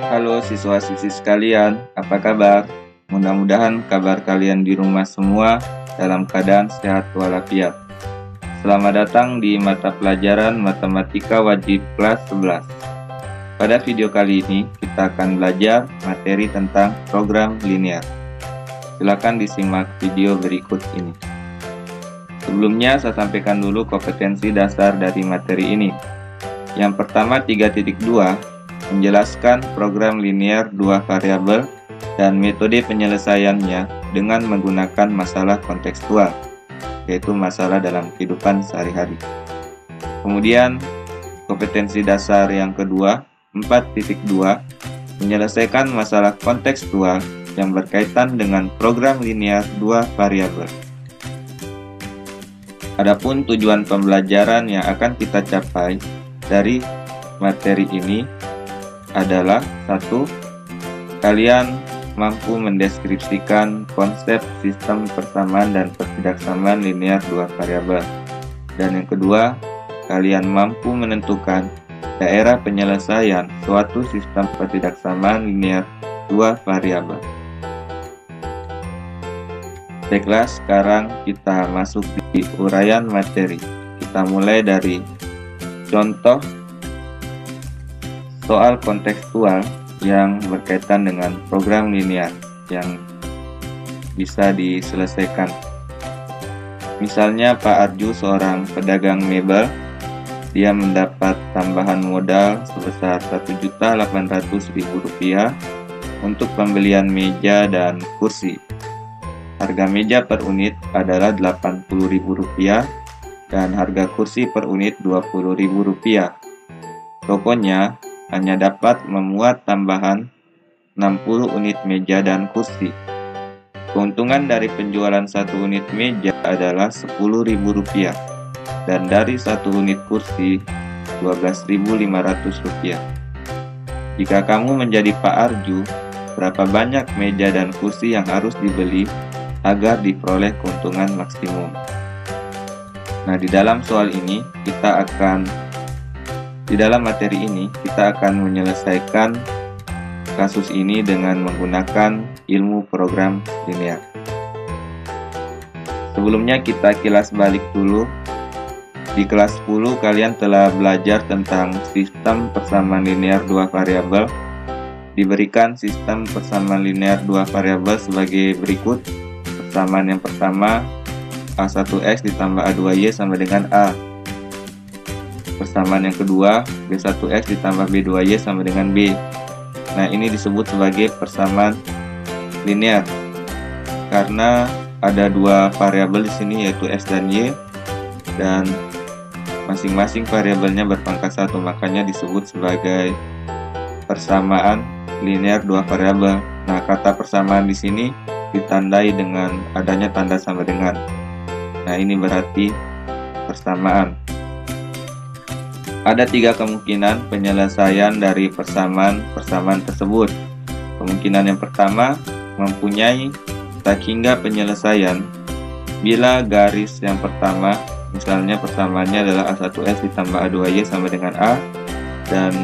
Halo siswa-siswi sekalian, apa kabar? Mudah-mudahan kabar kalian di rumah semua dalam keadaan sehat walafiat. Selamat datang di mata pelajaran Matematika Wajib kelas 11. Pada video kali ini, kita akan belajar materi tentang program linear. Silakan disimak video berikut ini. Sebelumnya, saya sampaikan dulu kompetensi dasar dari materi ini. Yang pertama, 3.2 menjelaskan program linear dua variabel dan metode penyelesaiannya dengan menggunakan masalah kontekstual, yaitu masalah dalam kehidupan sehari-hari. Kemudian, kompetensi dasar yang kedua, 4.2, menyelesaikan masalah kontekstual yang berkaitan dengan program linear dua variabel. Adapun tujuan pembelajaran yang akan kita capai dari materi ini adalah 1. Kalian mampu mendeskripsikan konsep sistem persamaan dan ketidaksamaan linear dua variabel. Dan yang kedua, kalian mampu menentukan daerah penyelesaian suatu sistem ketidaksamaan linear dua variabel. Baiklah, sekarang kita masuk di uraian materi. Kita mulai dari contoh soal kontekstual yang berkaitan dengan program linear yang bisa diselesaikan. Misalnya Pak Arju seorang pedagang mebel, dia mendapat tambahan modal sebesar Rp1.800.000 untuk pembelian meja dan kursi. Harga meja per unit adalah Rp80.000 dan harga kursi per unit Rp20.000. Tokonya hanya dapat memuat tambahan 60 unit meja dan kursi. Keuntungan dari penjualan satu unit meja adalah Rp10.000 dan dari satu unit kursi Rp12.500. Jika kamu menjadi Pak Arju, berapa banyak meja dan kursi yang harus dibeli agar diperoleh keuntungan maksimum? Nah, di dalam materi ini kita akan menyelesaikan kasus ini dengan menggunakan ilmu program linear. Sebelumnya kita kilas balik dulu. Di kelas 10 kalian telah belajar tentang sistem persamaan linear dua variabel. Diberikan sistem persamaan linear dua variabel sebagai berikut. Persamaan yang pertama, A1X ditambah A2Y sama dengan A. Persamaan yang kedua, B1X ditambah B2Y sama dengan B. Nah, ini disebut sebagai persamaan linear karena ada dua variabel di sini, yaitu X dan Y, dan masing-masing variabelnya berpangkat 1, makanya disebut sebagai persamaan linear dua variabel. Nah, kata persamaan di sini ditandai dengan adanya tanda sama dengan. Nah, ini berarti persamaan. Ada 3 kemungkinan penyelesaian dari persamaan tersebut. Kemungkinan yang pertama, mempunyai tak hingga penyelesaian bila garis yang pertama, misalnya persamaannya adalah A1X ditambah A2Y sama dengan A, dan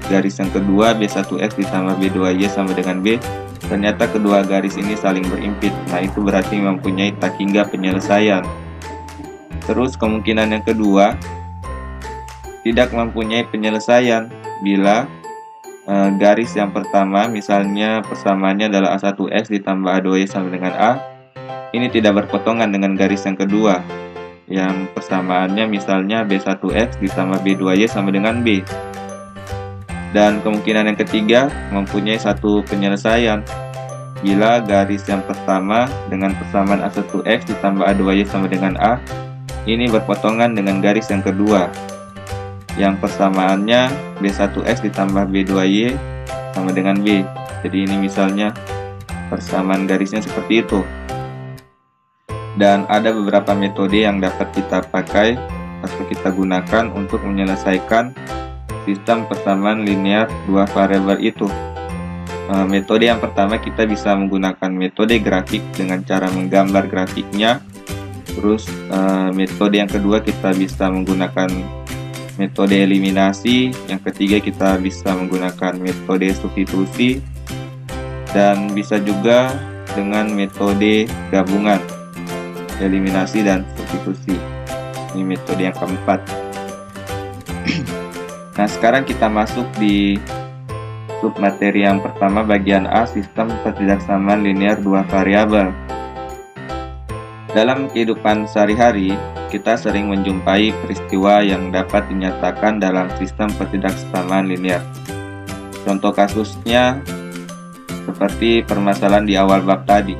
garis yang kedua B1X ditambah B2Y sama dengan B, ternyata kedua garis ini saling berimpit. Nah, itu berarti mempunyai tak hingga penyelesaian. Terus kemungkinan yang kedua, tidak mempunyai penyelesaian bila garis yang pertama, misalnya persamaannya adalah A1X ditambah A2Y sama dengan A, ini tidak berpotongan dengan garis yang kedua, yang persamaannya misalnya B1X ditambah B2Y sama dengan B. Dan kemungkinan yang ketiga, mempunyai satu penyelesaian bila garis yang pertama dengan persamaan A1X ditambah A2Y sama dengan A, ini berpotongan dengan garis yang kedua, yang persamaannya B1X ditambah B2Y sama dengan B. Jadi ini misalnya persamaan garisnya seperti itu. Dan ada beberapa metode yang dapat kita pakai atau kita gunakan untuk menyelesaikan sistem persamaan linear dua variabel itu. Metode yang pertama, kita bisa menggunakan metode grafik dengan cara menggambar grafiknya. Terus metode yang kedua, kita bisa menggunakan metode eliminasi, yang ketiga kita bisa menggunakan metode substitusi, dan bisa juga dengan metode gabungan, eliminasi dan substitusi. Ini metode yang keempat. Nah, sekarang kita masuk di submateri yang pertama, bagian A, sistem ketidaksamaan linear dua variabel. Dalam kehidupan sehari-hari, kita sering menjumpai peristiwa yang dapat dinyatakan dalam sistem ketidaksamaan linear. Contoh kasusnya seperti permasalahan di awal bab tadi.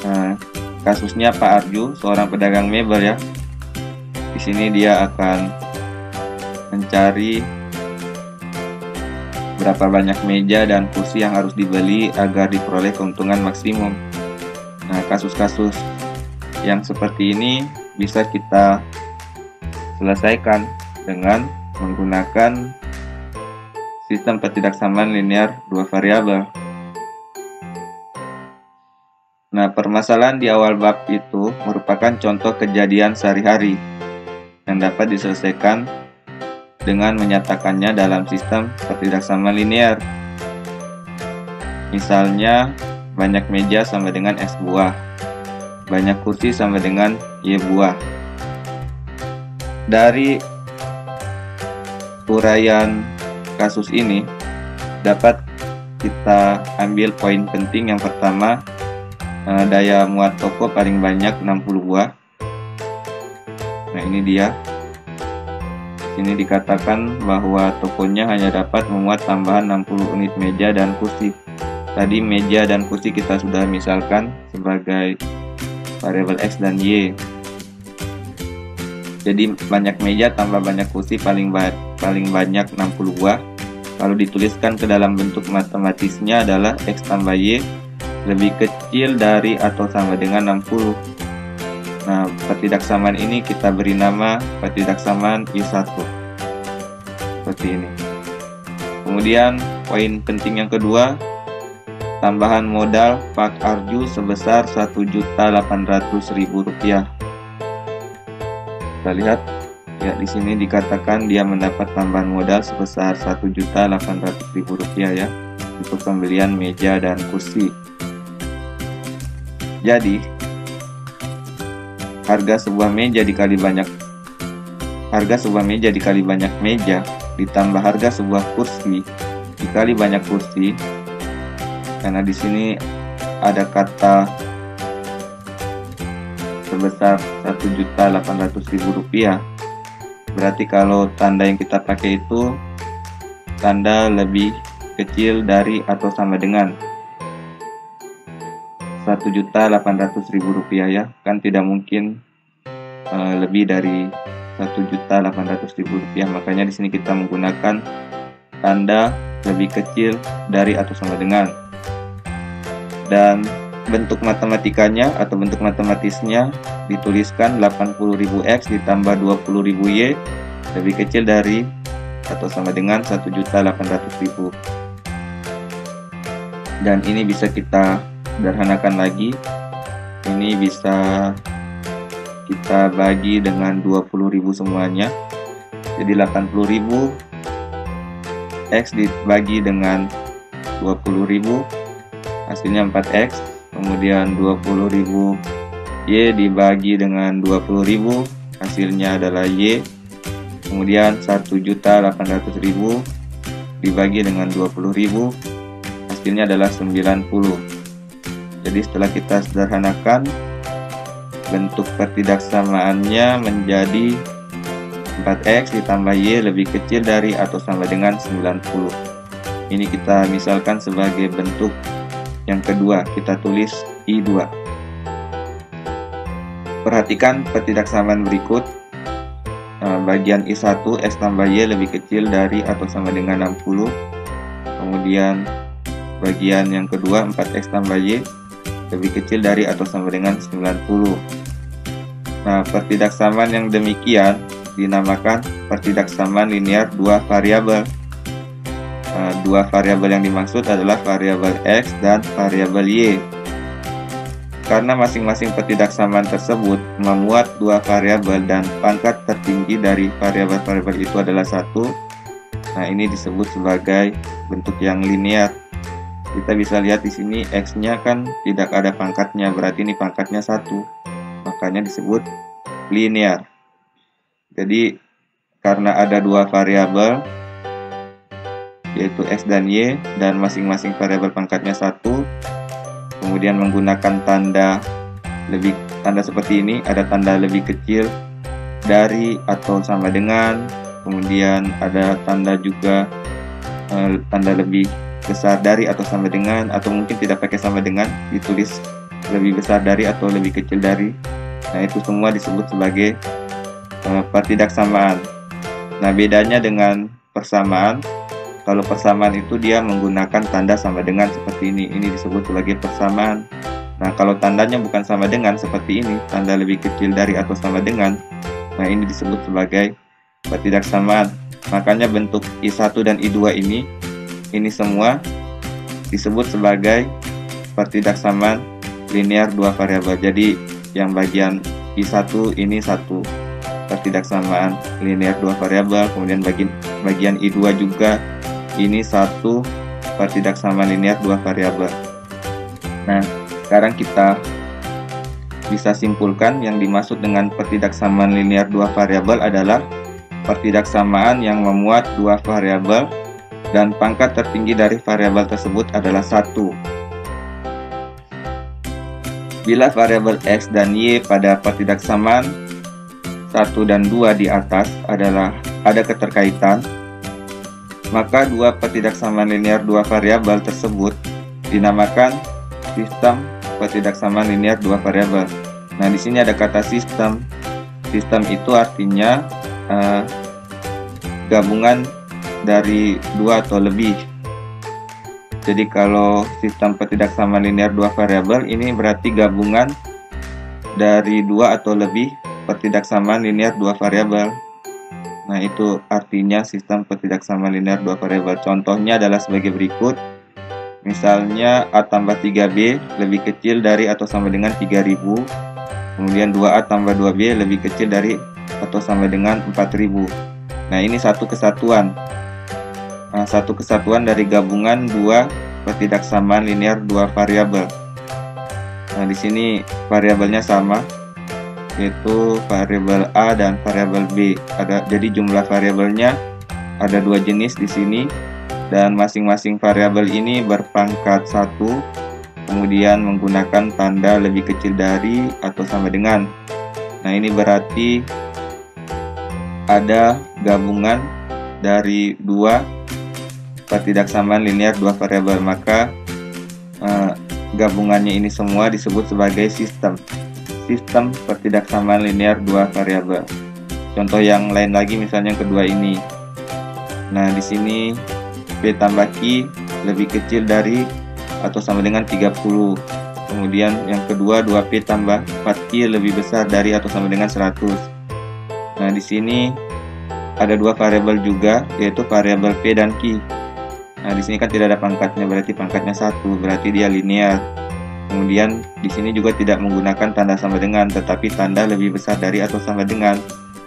Nah, kasusnya Pak Arju, seorang pedagang mebel ya. Di sini dia akan mencari berapa banyak meja dan kursi yang harus dibeli agar diperoleh keuntungan maksimum. Nah, kasus-kasus yang seperti ini bisa kita selesaikan dengan menggunakan sistem ketidaksamaan linear dua variabel. Nah, permasalahan di awal bab itu merupakan contoh kejadian sehari-hari yang dapat diselesaikan dengan menyatakannya dalam sistem ketidaksamaan linear. Misalnya, banyak meja sama dengan X buah, banyak kursi sama dengan Y buah. Dari uraian kasus ini dapat kita ambil poin penting. Yang pertama, daya muat toko paling banyak 60 buah. Nah, ini dia. Ini dikatakan bahwa tokonya hanya dapat memuat tambahan 60 unit meja dan kursi. Tadi meja dan kursi kita sudah misalkan sebagai variabel X dan Y. Jadi banyak meja tambah banyak kursi paling banyak 60 buah. Kalau dituliskan ke dalam bentuk matematisnya adalah X tambah Y lebih kecil dari atau sama dengan 60. Nah, ketidaksamaan ini kita beri nama ketidaksamaan I1. Seperti ini. Kemudian poin penting yang kedua, tambahan modal Pak Arju sebesar Rp1.800.000. Kita lihat ya, di sini dikatakan dia mendapat tambahan modal sebesar Rp1.800.000 ya untuk pembelian meja dan kursi. Jadi harga sebuah meja dikali banyak meja ditambah harga sebuah kursi dikali banyak kursi. Karena di sini ada kata sebesar Rp1.800.000, berarti kalau tanda yang kita pakai itu tanda lebih kecil dari atau sama dengan Rp1.800.000 ya, kan tidak mungkin lebih dari Rp1.800.000. Makanya di sini kita menggunakan tanda lebih kecil dari atau sama dengan. Dan bentuk matematikanya atau bentuk matematisnya dituliskan 80.000 X ditambah 20.000 Y lebih kecil dari atau sama dengan 1.800.000. Dan ini bisa kita sederhanakan lagi. Ini bisa kita bagi dengan 20.000 semuanya. Jadi 80.000 X dibagi dengan 20.000 hasilnya 4X. Kemudian 20.000 Y dibagi dengan 20.000 hasilnya adalah Y. Kemudian 1.800.000 dibagi dengan 20.000 hasilnya adalah 90. Jadi setelah kita sederhanakan, bentuk ketidaksamaannya menjadi 4X ditambah Y lebih kecil dari atau sama dengan 90. Ini kita misalkan sebagai bentuk yang kedua, kita tulis I2. Perhatikan ketidaksamaan berikut. Bagian I1, X tambah Y lebih kecil dari atau sama dengan 60. Kemudian bagian yang kedua, 4X tambah Y lebih kecil dari atau sama dengan 90. Nah, ketidaksamaan yang demikian dinamakan ketidaksamaan linear dua variabel. Dua variabel yang dimaksud adalah variabel X dan variabel Y. karena masing-masing ketidaksamaan tersebut memuat dua variabel dan pangkat tertinggi dari variabel-variabel itu adalah 1. Nah, ini disebut sebagai bentuk yang linear. Kita bisa lihat di sini X-nya kan tidak ada pangkatnya, berarti ini pangkatnya 1. Makanya disebut linear. Jadi karena ada dua variabel yaitu X dan Y dan masing-masing variabel pangkatnya 1, kemudian menggunakan tanda seperti ini, ada tanda lebih kecil dari atau sama dengan, kemudian ada tanda juga tanda lebih besar dari atau sama dengan, atau mungkin tidak pakai sama dengan, ditulis lebih besar dari atau lebih kecil dari. Nah, itu semua disebut sebagai pertidaksamaan. Nah, bedanya dengan persamaan, kalau persamaan itu dia menggunakan tanda sama dengan seperti ini disebut sebagai persamaan. Nah, kalau tandanya bukan sama dengan seperti ini, tanda lebih kecil dari atau sama dengan, nah ini disebut sebagai pertidaksamaan. Makanya bentuk I1 dan I2 ini semua disebut sebagai pertidaksamaan linear dua variabel. Jadi yang bagian I1 ini satu pertidaksamaan linear dua variabel, kemudian bagian I2 juga ini satu pertidaksamaan linear dua variabel. Nah, sekarang kita bisa simpulkan yang dimaksud dengan pertidaksamaan linear dua variabel adalah pertidaksamaan yang memuat dua variabel dan pangkat tertinggi dari variabel tersebut adalah 1. Bila variabel X dan Y pada pertidaksamaan 1 dan 2 di atas ada keterkaitan, maka dua pertidaksamaan linear dua variabel tersebut dinamakan sistem pertidaksamaan linear dua variabel. Nah, di sini ada kata sistem. Sistem itu artinya gabungan dari dua atau lebih. Jadi kalau sistem pertidaksamaan linear dua variabel ini berarti gabungan dari dua atau lebih pertidaksamaan linear dua variabel. Nah, itu artinya sistem pertidaksamaan linear dua variabel. Contohnya adalah sebagai berikut. Misalnya A tambah 3B lebih kecil dari atau sama dengan 3000. Kemudian 2A tambah 2B lebih kecil dari atau sama dengan 4000. Nah, ini satu kesatuan. Nah, satu kesatuan dari gabungan dua pertidaksamaan linear dua variabel. Nah, di sini variabelnya sama, yaitu variabel A dan variabel B. Jadi jumlah variabelnya ada dua jenis di sini, dan masing-masing variabel ini berpangkat 1, kemudian menggunakan tanda lebih kecil dari atau sama dengan. Nah, ini berarti ada gabungan dari dua pertidaksamaan linear dua variabel, maka gabungannya ini semua disebut sebagai sistem pertidaksamaan linear dua variabel. Contoh yang lain lagi, misalnya yang kedua ini. Nah, di sini P tambah Q lebih kecil dari atau sama dengan 30. Kemudian yang kedua 2P tambah 4Q lebih besar dari atau sama dengan 100. Nah, di sini ada dua variabel juga, yaitu variabel P dan Q. Nah, di sini kan tidak ada pangkatnya, berarti pangkatnya 1, berarti dia linear. Kemudian di sini juga tidak menggunakan tanda sama dengan, tetapi tanda lebih besar dari atau sama dengan.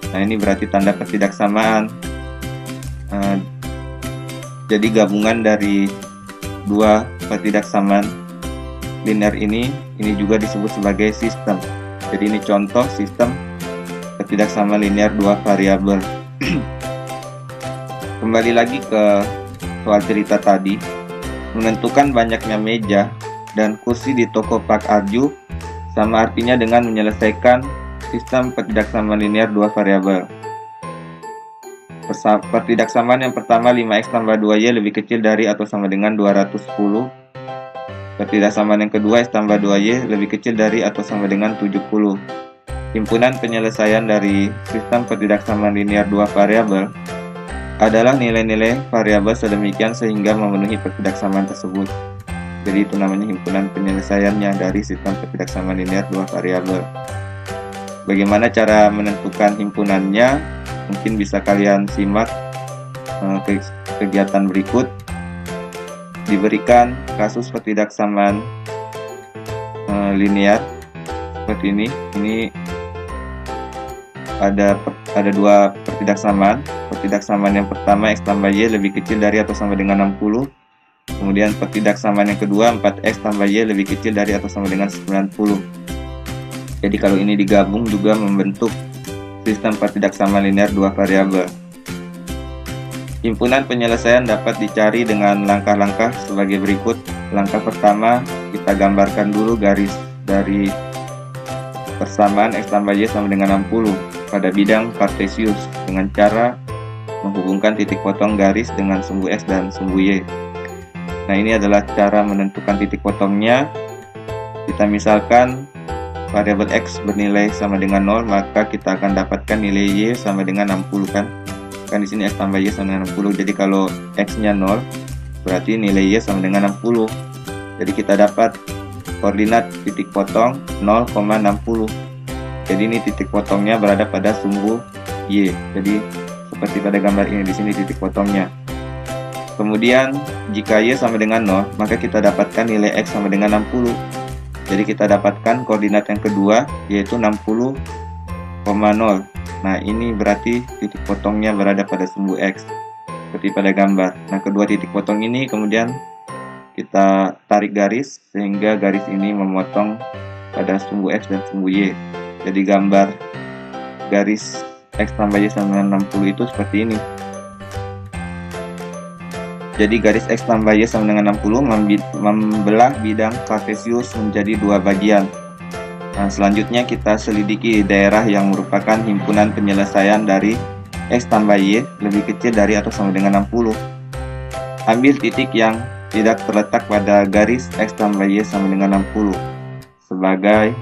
Nah, ini berarti tanda pertidaksamaan. Jadi gabungan dari dua pertidaksamaan linear ini juga disebut sebagai sistem. Jadi ini contoh sistem pertidaksamaan linear dua variabel. Kembali lagi ke soal cerita tadi, menentukan banyaknya meja dan kursi di toko Pak Arju sama artinya dengan menyelesaikan sistem pertidaksamaan linear dua variabel. Pertidaksamaan yang pertama 5x tambah 2y lebih kecil dari atau sama dengan 210. Pertidaksamaan yang kedua x tambah 2y lebih kecil dari atau sama dengan 70. Himpunan penyelesaian dari sistem pertidaksamaan linear dua variabel adalah nilai-nilai variabel sedemikian sehingga memenuhi pertidaksamaan tersebut. Jadi itu namanya himpunan penyelesaiannya dari sistem pertidaksamaan linear dua variabel. Bagaimana cara menentukan himpunannya? Mungkin bisa kalian simak kegiatan berikut. Diberikan kasus pertidaksamaan linear seperti ini. Ini ada dua pertidaksamaan. Pertidaksamaan yang pertama X tambah Y lebih kecil dari atau sama dengan 60. Kemudian pertidaksamaan yang kedua 4X tambah Y lebih kecil dari atau sama dengan 90. Jadi kalau ini digabung juga membentuk sistem pertidaksamaan linear dua variabel. Himpunan penyelesaian dapat dicari dengan langkah-langkah sebagai berikut. Langkah pertama, kita gambarkan dulu garis dari persamaan X tambah Y sama dengan 60 pada bidang kartesius dengan cara menghubungkan titik potong garis dengan sumbu X dan sumbu Y. Nah, ini adalah cara menentukan titik potongnya. Kita misalkan variabel X bernilai sama dengan 0, maka kita akan dapatkan nilai Y sama dengan 60 kan? Kan di sini X tambah Y sama dengan 60. Jadi kalau X-nya 0, berarti nilai Y sama dengan 60. Jadi kita dapat koordinat titik potong 0,60. Jadi ini titik potongnya berada pada sumbu Y. Jadi seperti pada gambar ini, di sini titik potongnya. Kemudian jika Y sama dengan 0, maka kita dapatkan nilai X sama dengan 60. Jadi kita dapatkan koordinat yang kedua, yaitu 60,0. Nah, ini berarti titik potongnya berada pada sumbu X, seperti pada gambar. Nah, kedua titik potong ini kemudian kita tarik garis, sehingga garis ini memotong pada sumbu X dan sumbu Y. Jadi gambar garis X tambah Y sama dengan 60 itu seperti ini. Jadi garis X tambah Y sama dengan 60 membelah bidang kartesius menjadi dua bagian. Nah, selanjutnya kita selidiki daerah yang merupakan himpunan penyelesaian dari X tambah Y lebih kecil dari atau sama dengan 60. Ambil titik yang tidak terletak pada garis X tambah Y sama dengan 60 sebagai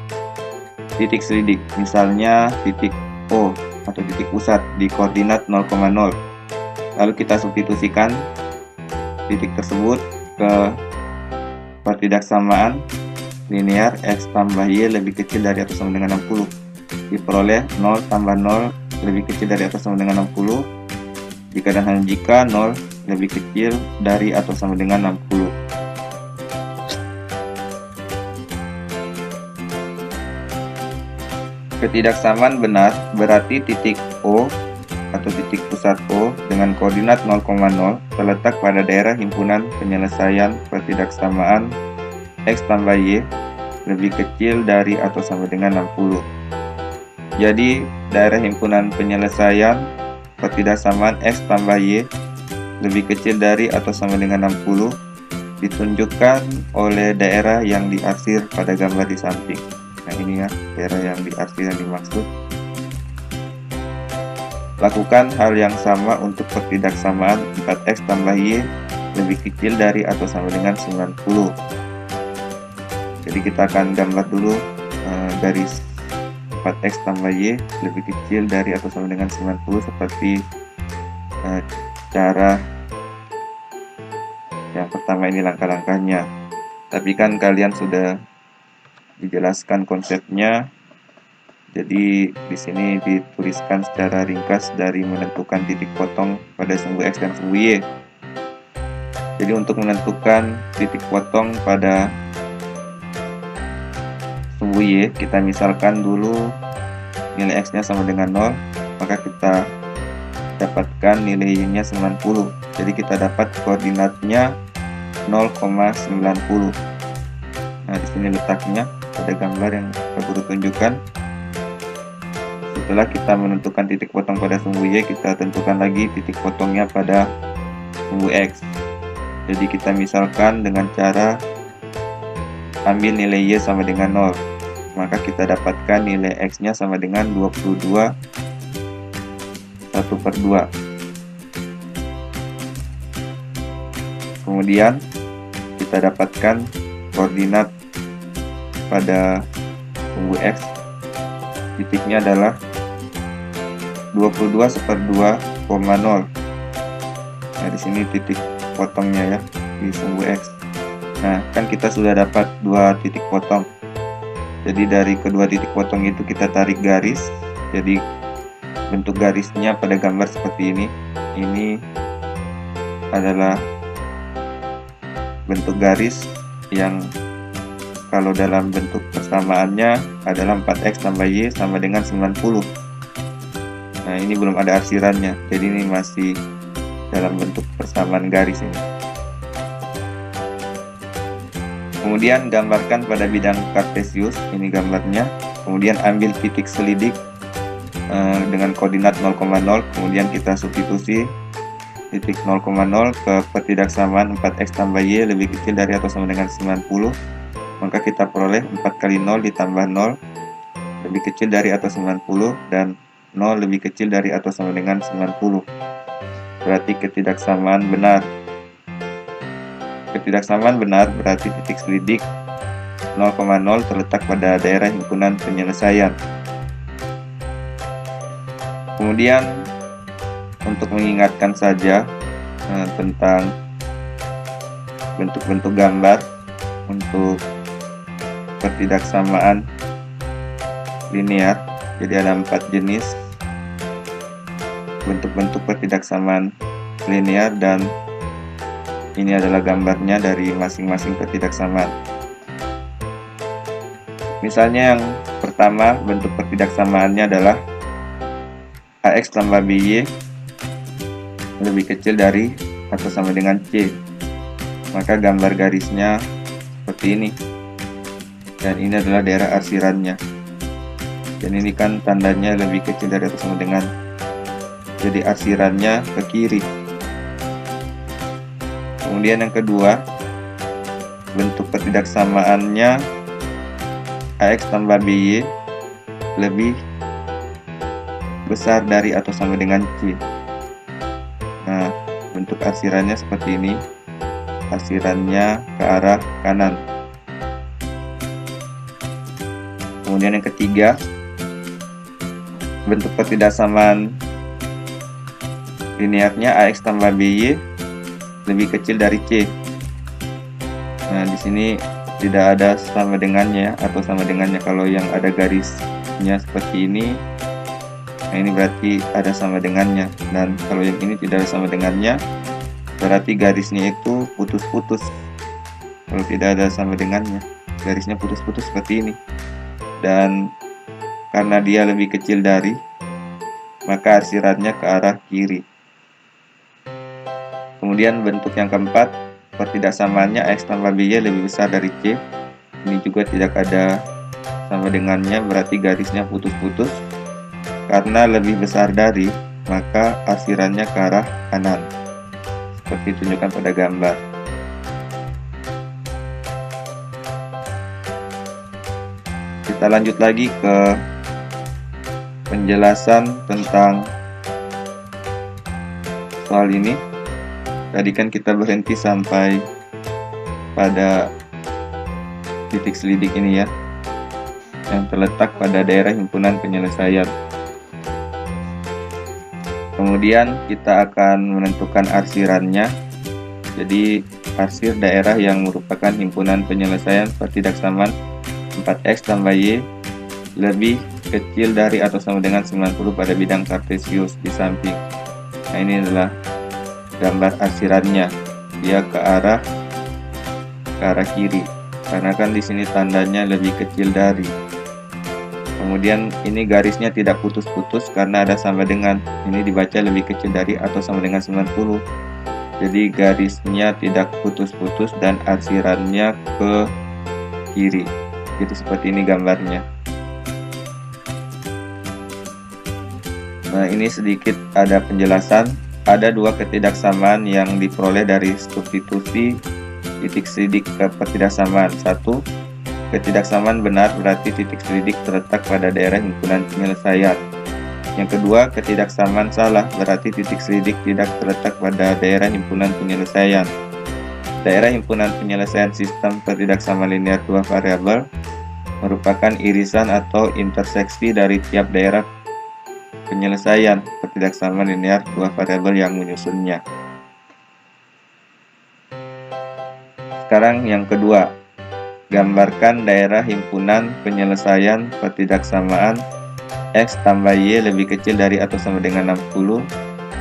titik selidik, misalnya titik O atau titik pusat di koordinat 0,0. Lalu kita substitusikan titik tersebut ke pertidaksamaan linear X tambah Y lebih kecil dari atau sama dengan 60. Diperoleh 0 tambah 0 lebih kecil dari atau sama dengan 60 jika dan hanya jika 0 lebih kecil dari atau sama dengan 60. Ketidaksamaan benar berarti titik O atau titik pusat O dengan koordinat 0,0 terletak pada daerah himpunan penyelesaian pertidaksamaan X tambah Y lebih kecil dari atau sama dengan 60. Jadi daerah himpunan penyelesaian pertidaksamaan X tambah Y lebih kecil dari atau sama dengan 60 ditunjukkan oleh daerah yang diarsir pada gambar di samping. Nah, ini ya daerah yang diarsir yang dimaksud. Lakukan hal yang sama untuk pertidaksamaan 4X tambah Y lebih kecil dari atau sama dengan 90. Jadi kita akan gambar dulu garis 4X tambah Y lebih kecil dari atau sama dengan 90 seperti cara yang pertama ini langkah-langkahnya. Tapi kan kalian sudah dijelaskan konsepnya. Jadi di sini dituliskan secara ringkas dari menentukan titik potong pada sumbu X dan sumbu Y. Jadi untuk menentukan titik potong pada sumbu Y, kita misalkan dulu nilai X-nya sama dengan 0, maka kita dapatkan nilai Y-nya 90. Jadi kita dapat koordinatnya 0,90. Nah, di sini letaknya pada gambar yang saya baru tunjukkan. Setelah kita menentukan titik potong pada sumbu Y, kita tentukan lagi titik potongnya pada sumbu X. Jadi kita misalkan dengan cara ambil nilai Y sama dengan 0, maka kita dapatkan nilai X-nya sama dengan 22 1/2. Kemudian kita dapatkan koordinat pada sumbu X, titiknya adalah 22 1/2,0. Nah, di sini titik potongnya ya di sumbu X. Nah, kan kita sudah dapat dua titik potong. Jadi dari kedua titik potong itu kita tarik garis. Jadi bentuk garisnya pada gambar seperti ini. Ini adalah bentuk garis yang kalau dalam bentuk persamaannya adalah 4X tambah Y sama dengan 90. Nah, ini belum ada arsirannya, jadi ini masih dalam bentuk persamaan garis ini. Kemudian gambarkan pada bidang kartesius, ini gambarnya. Kemudian ambil titik selidik dengan koordinat 0,0, kemudian kita substitusi titik 0,0 ke pertidaksamaan 4X tambah Y lebih kecil dari atau sama dengan 90. Maka kita peroleh 4 kali 0 ditambah 0 lebih kecil dari atau 90 dan 0 lebih kecil dari atau sama dengan 90. Berarti ketidaksamaan benar. Ketidaksamaan benar berarti titik selidik 0,0 terletak pada daerah himpunan penyelesaian. Kemudian untuk mengingatkan saja tentang bentuk-bentuk gambar untuk ketidaksamaan linear. Jadi ada 4 jenis bentuk-bentuk ketidaksamaan linear dan ini adalah gambarnya dari masing-masing ketidaksamaan. Misalnya yang pertama, bentuk ketidaksamaannya adalah AX tambah BY lebih kecil dari atau sama dengan C. Maka gambar garisnya seperti ini. Dan ini adalah daerah arsirannya. Dan ini kan tandanya lebih kecil dari atau sama dengan. Jadi arsirannya ke kiri. Kemudian yang kedua, bentuk ketidaksamaannya AX tambah BY lebih besar dari atau sama dengan C. Nah, bentuk arsirannya seperti ini. Arsirannya ke arah kanan. Kemudian yang ketiga, bentuk ketidaksamaan linearnya AX tambah BY lebih kecil dari C. Nah, di sini tidak ada sama dengannya atau sama dengannya. Kalau yang ada garisnya seperti ini, nah ini berarti ada sama dengannya. Dan kalau yang ini tidak ada sama dengannya, berarti garisnya itu putus-putus. Kalau tidak ada sama dengannya, garisnya putus-putus seperti ini. Dan karena dia lebih kecil dari, maka arsirannya ke arah kiri. Kemudian bentuk yang keempat, ketidaksamaannya X tambah BY lebih besar dari C. Ini juga tidak ada sama dengannya, berarti garisnya putus-putus. Karena lebih besar dari, maka arsirannya ke arah kanan. Seperti ditunjukkan pada gambar. Kita lanjut lagi ke penjelasan tentang soal ini. Tadi kan kita berhenti sampai pada titik selidik ini ya, yang terletak pada daerah himpunan penyelesaian. Kemudian kita akan menentukan arsirannya. Jadi arsir daerah yang merupakan himpunan penyelesaian pertidaksamaan 4X tambah Y lebih kecil dari atau sama dengan 90 pada bidang kartesius di samping. Nah, ini adalah gambar arsirannya. Dia ke arah kiri. Karena kan di sini tandanya lebih kecil dari. Kemudian ini garisnya tidak putus-putus karena ada sama dengan. Ini dibaca lebih kecil dari atau sama dengan 90. Jadi garisnya tidak putus-putus dan arsirannya ke kiri. Itu seperti ini gambarnya. Nah, ini sedikit ada penjelasan. Ada dua ketidaksamaan yang diperoleh dari substitusi titik selidik ke pertidaksamaan. Satu, ketidaksamaan benar berarti titik selidik terletak pada daerah himpunan penyelesaian. Yang kedua, ketidaksamaan salah berarti titik selidik tidak terletak pada daerah himpunan penyelesaian. Daerah himpunan penyelesaian sistem pertidaksamaan linear dua variabel merupakan irisan atau interseksi dari tiap daerah penyelesaian pertidaksamaan linear dua variabel yang menyusunnya. Sekarang yang kedua, gambarkan daerah himpunan penyelesaian pertidaksamaan X tambah Y lebih kecil dari atau sama dengan 60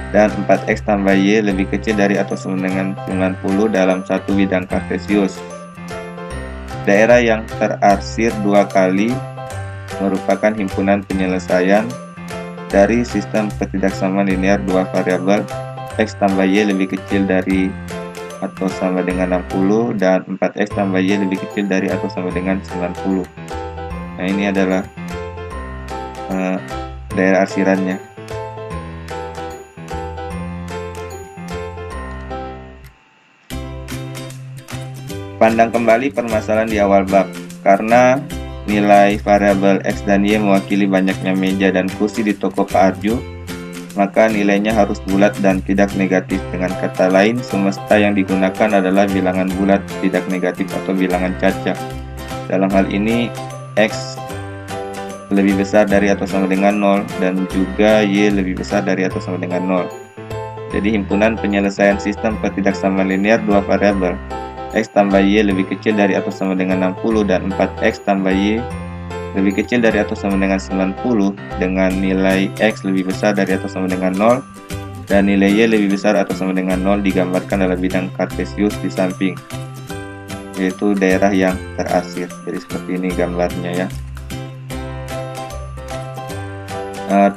dan 4X tambah Y lebih kecil dari atau sama dengan 90 dalam satu bidang kartesius. daerah yang terarsir dua kali merupakan himpunan penyelesaian dari sistem ketidaksamaan linear dua variabel x tambah y lebih kecil dari atau sama dengan 60 dan 4x tambah y lebih kecil dari atau sama dengan 90. Nah, ini adalah daerah arsirannya. Pandang kembali permasalahan di awal bab. Karena nilai variabel x dan y mewakili banyaknya meja dan kursi di toko Pak Arju, maka nilainya harus bulat dan tidak negatif. Dengan kata lain, semesta yang digunakan adalah bilangan bulat, tidak negatif atau bilangan cacat. Dalam hal ini, x lebih besar dari atau sama dengan 0 dan juga y lebih besar dari atau sama dengan 0. Jadi himpunan penyelesaian sistem ketidaksamaan linear dua variabel x tambah y lebih kecil dari atau sama dengan 60 dan 4x tambah y lebih kecil dari atau sama dengan 90 dengan nilai x lebih besar dari atau sama dengan 0 dan nilai y lebih besar atau sama dengan 0 digambarkan dalam bidang kartesius di samping, yaitu daerah yang terarsir. Jadi seperti ini gambarnya ya.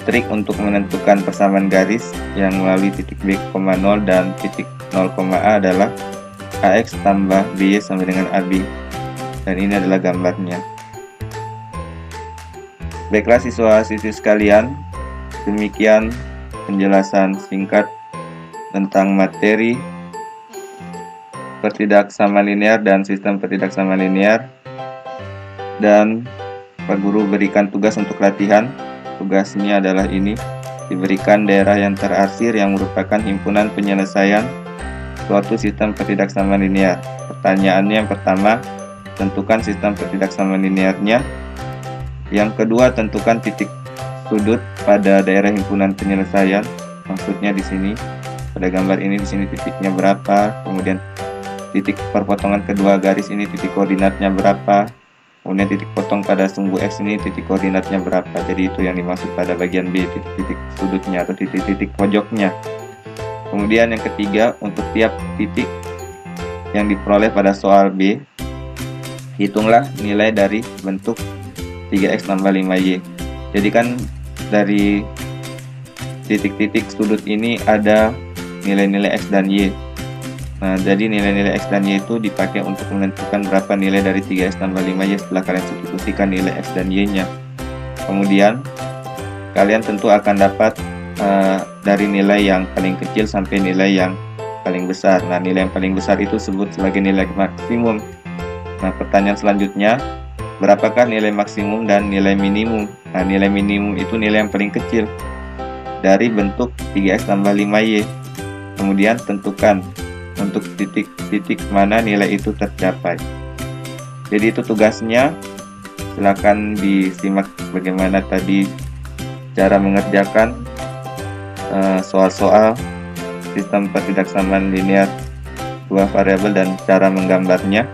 Trik untuk menentukan persamaan garis yang melalui titik B, 0 dan titik 0, A adalah AX tambah BY sama dengan AB, dan ini adalah gambarnya. Baiklah siswa-siswi sekalian, demikian penjelasan singkat tentang materi ketidaksamaan linear dan sistem ketidaksamaan linear, dan Pak Guru berikan tugas untuk latihan. Tugasnya adalah ini, diberikan daerah yang terarsir yang merupakan himpunan penyelesaian suatu sistem ketidaksamaan linear. Pertanyaannya yang pertama, tentukan sistem ketidaksamaan linearnya. Yang kedua, tentukan titik sudut pada daerah himpunan penyelesaian. Maksudnya di sini pada gambar ini, di sini titiknya berapa, kemudian titik perpotongan kedua garis ini titik koordinatnya berapa, kemudian titik potong pada sumbu x ini titik koordinatnya berapa. Jadi itu yang dimaksud pada bagian B, titik sudutnya atau titik-titik pojoknya. Kemudian yang ketiga, untuk tiap titik yang diperoleh pada soal B, hitunglah nilai dari bentuk 3x tambah 5y. Jadi kan dari titik-titik sudut ini ada nilai-nilai x dan y. Nah, jadi nilai-nilai x dan y itu dipakai untuk menentukan berapa nilai dari 3x tambah 5y setelah kalian substitusikan nilai x dan y-nya. Kemudian kalian tentu akan dapat dari nilai yang paling kecil sampai nilai yang paling besar. Nah, nilai yang paling besar itu disebut sebagai nilai maksimum. Nah, pertanyaan selanjutnya, berapakah nilai maksimum dan nilai minimum? Nah, nilai minimum itu nilai yang paling kecil dari bentuk 3x tambah 5y. Kemudian tentukan untuk titik-titik mana nilai itu tercapai. Jadi itu tugasnya. Silakan disimak bagaimana tadi cara mengerjakan soal-soal sistem ketidaksamaan linear dua variabel dan cara menggambarnya.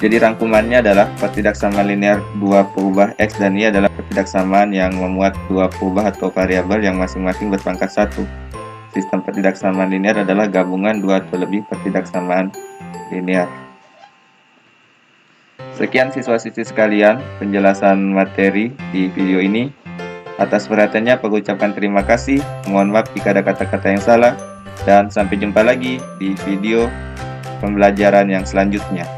Jadi rangkumannya adalah ketidaksamaan linear dua peubah x dan y adalah ketidaksamaan yang memuat dua peubah atau variabel yang masing-masing berpangkat 1. Sistem ketidaksamaan linear adalah gabungan dua atau lebih ketidaksamaan linear. Sekian siswa-siswi sekalian penjelasan materi di video ini. Atas perhatiannya Pak ucapkan terima kasih. Mohon maaf jika ada kata-kata yang salah, dan sampai jumpa lagi di video pembelajaran yang selanjutnya.